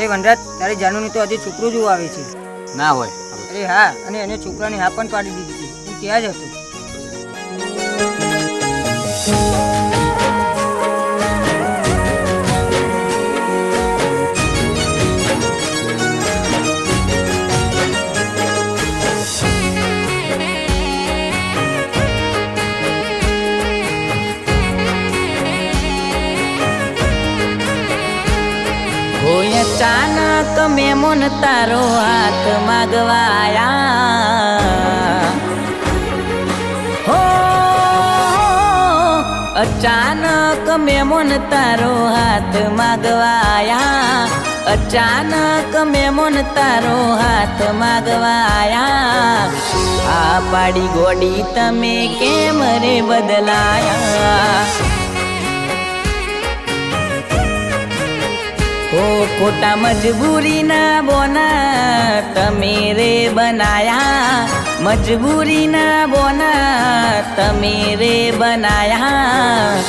અરે વનરાજ, તારી જાનુની તો હજી છોકરો જોવા આવે છે. ના હોય. અરે હા, અને એને છોકરાની હા પણ પાડી દીધી છે. હું ત્યાં જ હતો. હોય અચાનક મેમોન તારો હાથ માગવાયા. હો અચાનક મેમોન તારો હાથ માગવાયા. અચાનક મેમોન તારો હાથ માગવાયા. આ પાડી ગોડી તમે કેમ રે બદલાયા. ઓ ખોટા મજબૂરીના બોના તમે રે બનાયા. મજબૂરીના બોના તમે રે બનાયા.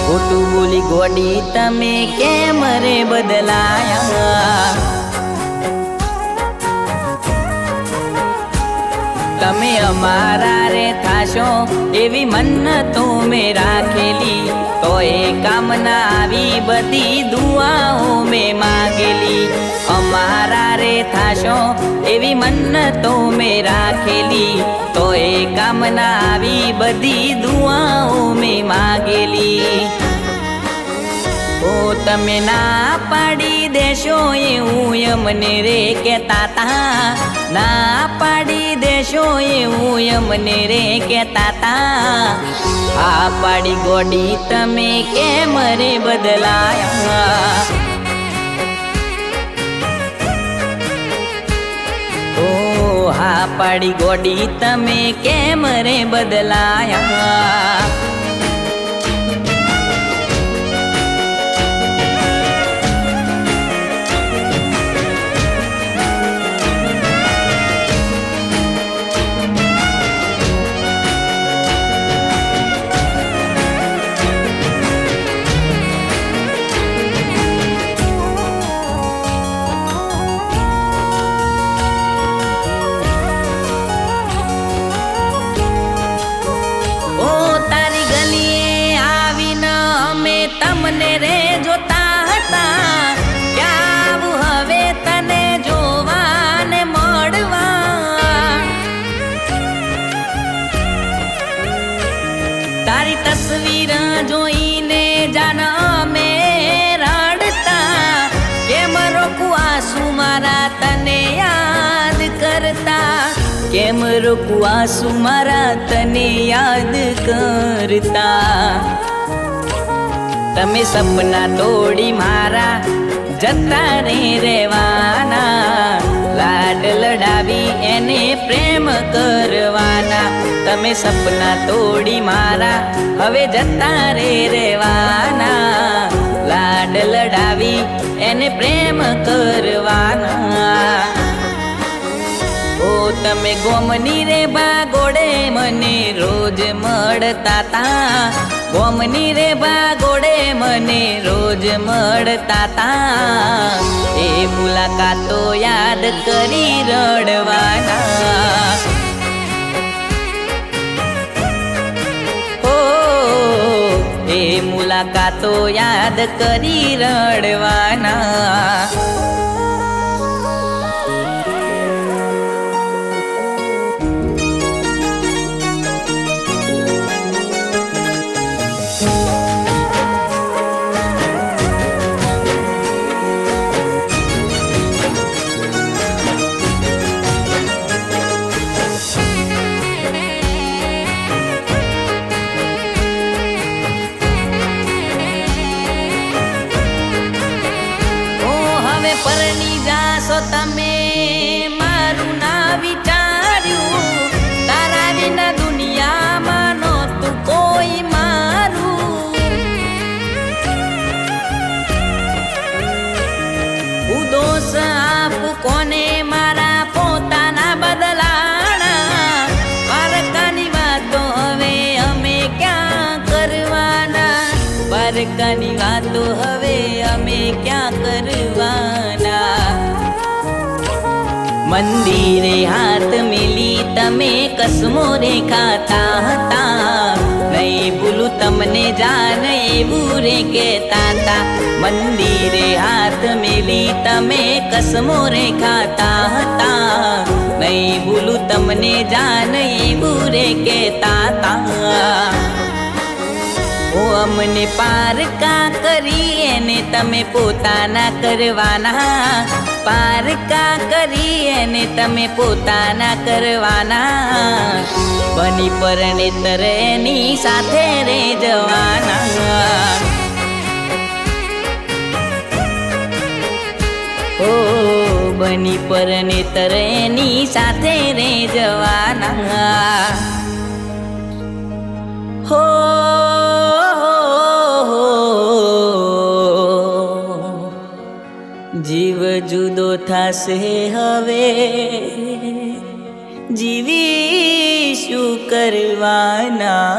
ખોટું બોલી ગોડી તમે કેમ રે બદલાયા. તમે અમારા રે થાશો એવી મન્નતો મેં રાખેલી. તો એ કામના આવી બધી દુઆઓ મેં માગેલી. અમારા રે થાશો એવી મન્નતો મેં રાખેલી. તો એ કામના આવી બધી દુઆઓ મેં માગેલી. ઓ તમે ના પાડી દેશો એવું અમને રે કહેતા તા. ના પાડી દેશો એવું અમને રે કહેતા તા. આ પાડી ગોડી તમે કેમ રે બદલાયા. ઓ હા પાડી ગોડી તમે કેમ રે બદલાયા. તમને રે જોતા હતા ક્યાં હવે તને જોવા ને મળવા. તારી તસવીર જોઈને જાન અમે રડતા. કેમ રોકું આંસુ મારા તને યાદ કરતા. કેમ રોકું આંસુ મારા તને યાદ કરતા. તમે સપના તોડી મારા જતા રે રહેવાના. લાડ લડાવી એને પ્રેમ કરવાના. તમે સપના તોડી મારા હવે જતા રે રહેવાના. લાડ લડાવી એને પ્રેમ કરવાના. ઓ તમે ગોમની રે બાગોડે મને રોજ મળતા તા. ગોમની રે બાગોડે મને રોજ મળતા તા. એ મુલાકાતો યાદ કરી રડવાના. ઓ એ મુલાકાતો યાદ કરી રડવાના. પરણી જાશો તમે મારું ના વિચાર્યું. તારા વિના દુનિયામાં નહોતું કોઈ મારું. હું દોષ આપું કોને મારા પોતાના બદલાણા. પારકાની વાતો હવે અમે ક્યાં કરવાના. પારકાની વાતો હવે અમે ક્યાં કરવાના. મંદિરે હાથ મેલી તમે કસમો રે ખાતા હતા, નહીં ભૂલું તમને જાન એવું રે કહેતા હતા. મંદિરે હાથ મેલી તમે કસમો રે ખાતા હતા, નહીં ભૂલું તમને જાન એવું રે કહેતા હતા. ઓ અમને પારકા કરી એને તમે પોતાના કરવાના, પારકા કરી એને તમે પોતાના કરવાના, બની પરણેતર એની સાથે રે જવાના. ઓ બની પરણેતર એની સાથે રે જવાના. હો જીવ જુદો થશે હવે, જીવી શું કરવાના.